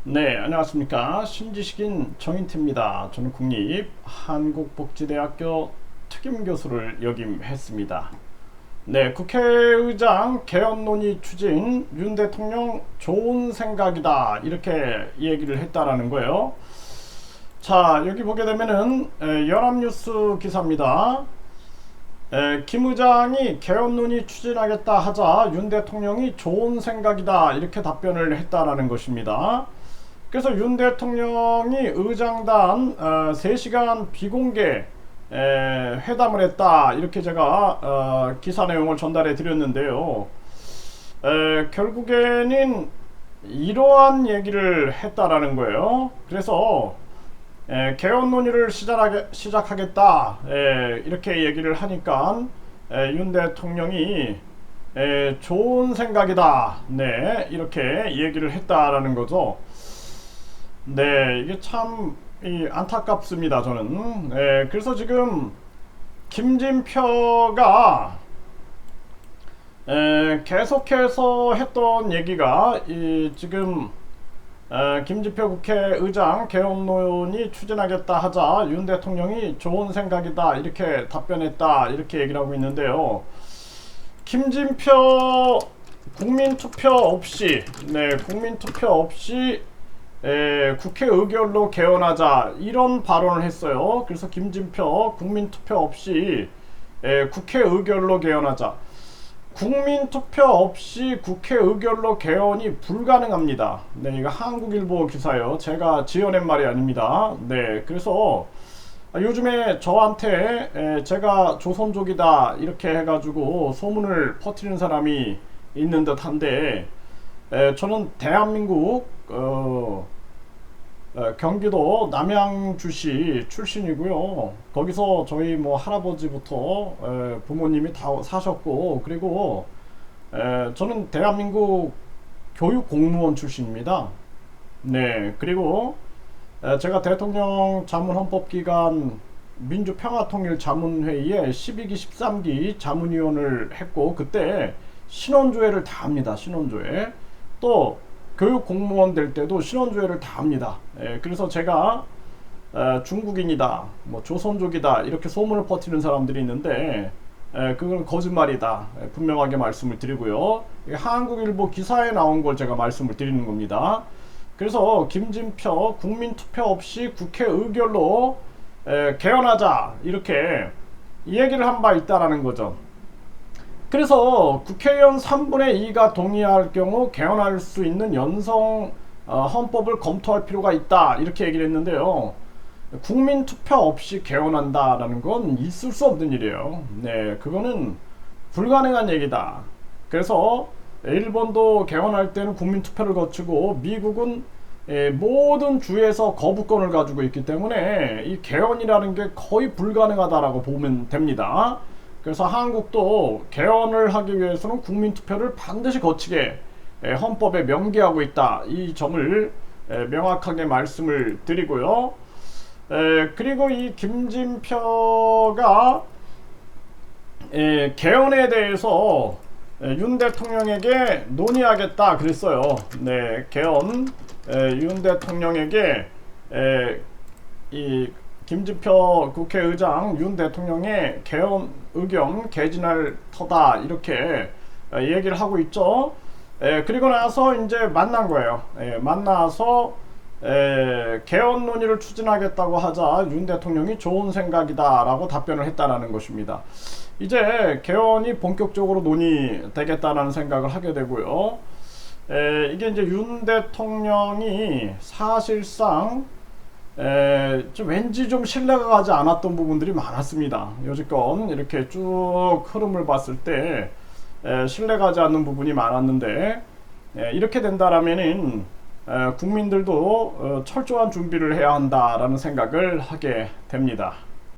네, 안녕하십니까. 신지식인 정인태입니다. 저는 국립한국복지대학교 특임교수를 역임했습니다. 네, 국회의장 개헌 논의 추진 윤 대통령 좋은 생각이다 이렇게 얘기를 했다라는 거예요. 자, 여기 보게 되면은 연합뉴스 기사입니다. 김 의장이 개헌 논의 추진하겠다 하자 윤 대통령이 좋은 생각이다 이렇게 답변을 했다라는 것입니다. 그래서 윤 대통령이 의장단 3시간 비공개 회담을 했다 이렇게 제가 기사 내용을 전달해 드렸는데요. 결국에는 이러한 얘기를 했다라는 거예요. 그래서 개헌 논의를 시작하겠다 이렇게 얘기를 하니까 윤 대통령이 좋은 생각이다 네 이렇게 얘기를 했다라는 거죠. 네, 이게 참 안타깝습니다. 저는. 그래서 지금 김진표가 계속해서 했던 얘기가 지금 김진표 국회의장 개헌 논의 추진하겠다 하자 윤 대통령이 좋은 생각이다 이렇게 답변했다 이렇게 얘기를 하고 있는데요. 김진표 국민투표 없이 국민투표 없이 국회 의결로 개헌하자 이런 발언을 했어요. 그래서 김진표 국민투표 없이 국회 의결로 개헌하자. 국민투표 없이 국회 의결로 개헌이 불가능합니다. 네, 이거 한국일보 기사예요. 제가 지어낸 말이 아닙니다. 네, 그래서 요즘에 저한테 제가 조선족이다 이렇게 해가지고 소문을 퍼뜨리는 사람이 있는 듯한데 저는 대한민국 경기도 남양주시 출신이고요. 거기서 저희 뭐 할아버지부터 부모님이 다 사셨고, 그리고 저는 대한민국 교육 공무원 출신입니다. 네, 그리고 제가 대통령 자문헌법기관 민주평화통일자문회의에 12기 13기 자문위원을 했고, 그때 신원조회를 다 합니다. 신원조회. 또 교육 공무원 될 때도 신원조회를 다 합니다. 그래서 제가 중국인이다, 뭐 조선족이다 이렇게 소문을 퍼뜨리는 사람들이 있는데 그건 거짓말이다. 분명하게 말씀을 드리고요. 한국일보 기사에 나온 걸 제가 말씀을 드리는 겁니다. 그래서 김진표 국민투표 없이 국회 의결로 개헌하자 이렇게 얘기를 한 바 있다라는 거죠. 그래서 국회의원 3분의 2가 동의할 경우 개헌할 수 있는 연성 헌법을 검토할 필요가 있다 이렇게 얘기를 했는데요. 국민투표 없이 개헌한다라는 건 있을 수 없는 일이에요. 네, 그거는 불가능한 얘기다. 그래서 일본도 개헌할 때는 국민투표를 거치고 미국은 모든 주에서 거부권을 가지고 있기 때문에 이 개헌이라는 게 거의 불가능하다라고 보면 됩니다. 그래서 한국도 개헌을 하기 위해서는 국민투표를 반드시 거치게 헌법에 명기하고 있다. 이 점을 명확하게 말씀을 드리고요. 그리고 이 김진표가 개헌에 대해서 윤 대통령에게 논의하겠다 그랬어요. 네, 개헌 윤 대통령에게 이 김진표 국회의장 윤 대통령의 개헌 의견 개진할 터다 이렇게 얘기를 하고 있죠. 그리고 나서 이제 만난 거예요. 만나서 개헌 논의를 추진하겠다고 하자 윤 대통령이 좋은 생각이다 라고 답변을 했다라는 것입니다. 이제 개헌이 본격적으로 논의되겠다라는 생각을 하게 되고요. 이게 이제 윤 대통령이 사실상 왠지 좀 신뢰가 가지 않았던 부분들이 많았습니다. 여지껏 이렇게 쭉 흐름을 봤을 때 신뢰가 가지 않는 부분이 많았는데 이렇게 된다라면은 국민들도 철저한 준비를 해야 한다라는 생각을 하게 됩니다.